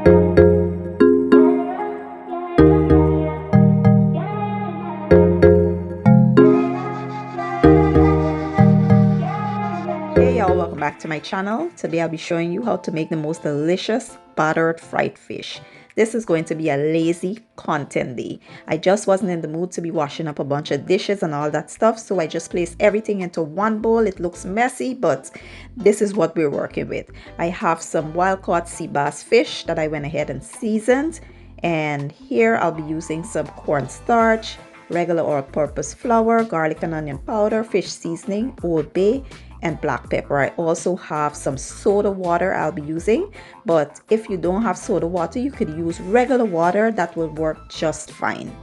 Hey y'all, welcome back to my channel. Today I'll be showing you how to make the most delicious battered fried fish. This is going to be a lazy content day. I just wasn't in the mood to be washing up a bunch of dishes and all that stuff, so I just placed everything into one bowl. It looks messy, but this is what we're working with. I have some wild-caught sea bass fish that I went ahead and seasoned, and here I'll be using some cornstarch, regular all-purpose flour, garlic and onion powder, fish seasoning, Old Bay, and black pepper. I also have some soda water I'll be using, but if you don't have soda water, you could use regular water. That will work just fine.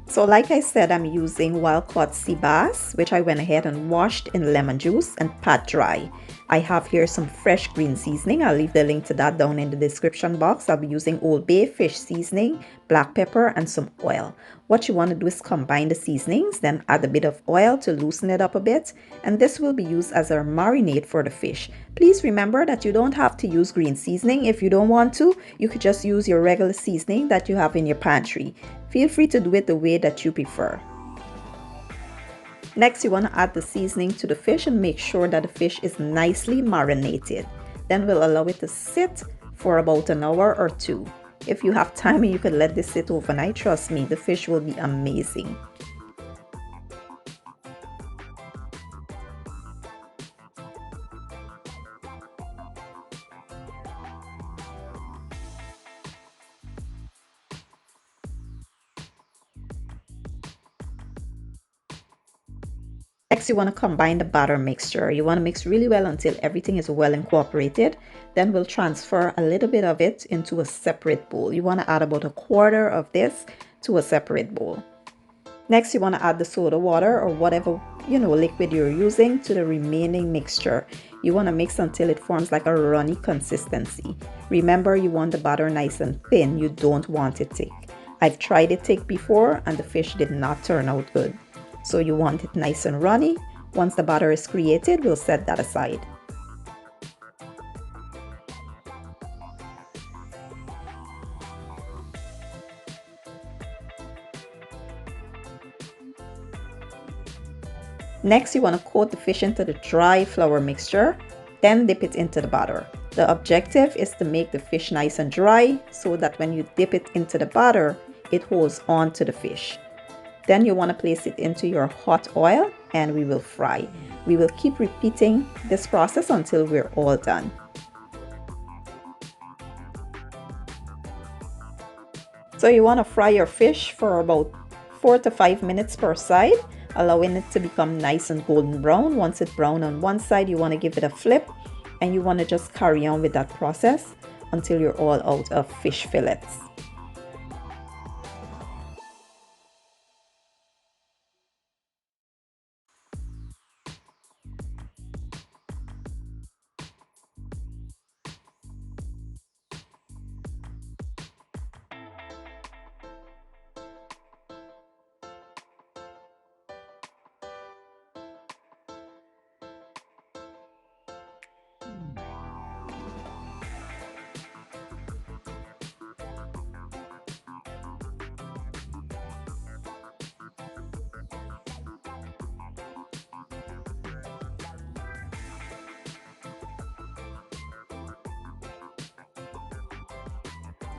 So like I said, I'm using wild-caught sea bass, which I went ahead and washed in lemon juice and pat dry. I have here some fresh green seasoning. I'll leave the link to that down in the description box. I'll be using Old Bay, fish seasoning, black pepper, and some oil. What you want to do is combine the seasonings, then add a bit of oil to loosen it up a bit, and this will be used as a marinade for the fish. Please remember that you don't have to use green seasoning. If you don't want to, you could just use your regular seasoning that you have in your pantry. Feel free to do it the way that you prefer. Next, you want to add the seasoning to the fish and make sure that the fish is nicely marinated. Then we'll allow it to sit for about an hour or two. If you have time and you could let this sit overnight, trust me, the fish will be amazing. Next, you want to combine the batter mixture. You want to mix really well until everything is well incorporated. Then we'll transfer a little bit of it into a separate bowl. You want to add about a quarter of this to a separate bowl. Next, you want to add the soda water or whatever liquid you're using to the remaining mixture. You want to mix until it forms like a runny consistency. Remember, you want the batter nice and thin. You don't want it thick. I've tried it thick before and the fish did not turn out good. So you want it nice and runny. Once the batter is created, we'll set that aside. Next, you want to coat the fish into the dry flour mixture, then dip it into the batter. The objective is to make the fish nice and dry so that when you dip it into the batter, it holds on to the fish. Then you want to place it into your hot oil and we will fry. We will keep repeating this process until we're all done. So you want to fry your fish for about 4 to 5 minutes per side, allowing it to become nice and golden brown. Once it's brown on one side, you want to give it a flip and you want to just carry on with that process until you're all out of fish fillets.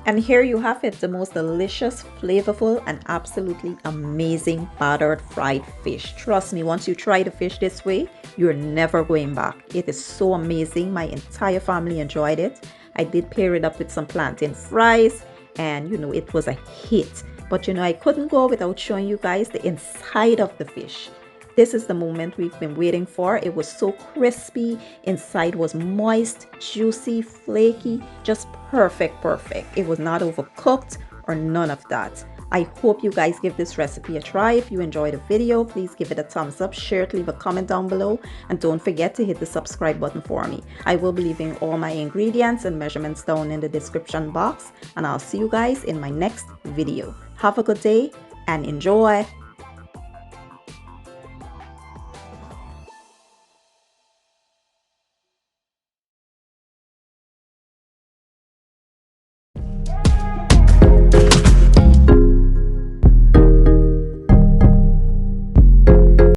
And here you have it, the most delicious, flavorful, and absolutely amazing battered fried fish. Trust me, once you try the fish this way, you're never going back. It is so amazing. My entire family enjoyed it. I did pair it up with some plantain fries, and it was a hit. But I couldn't go without showing you guys the inside of the fish. This is the moment we've been waiting for. It was so crispy. Inside was moist, juicy, flaky, just perfect. It was not overcooked or none of that. I hope you guys give this recipe a try. If you enjoyed the video, please give it a thumbs up, share it, leave a comment down below, and don't forget to hit the subscribe button for me. I will be leaving all my ingredients and measurements down in the description box, and I'll see you guys in my next video. Have a good day and enjoy!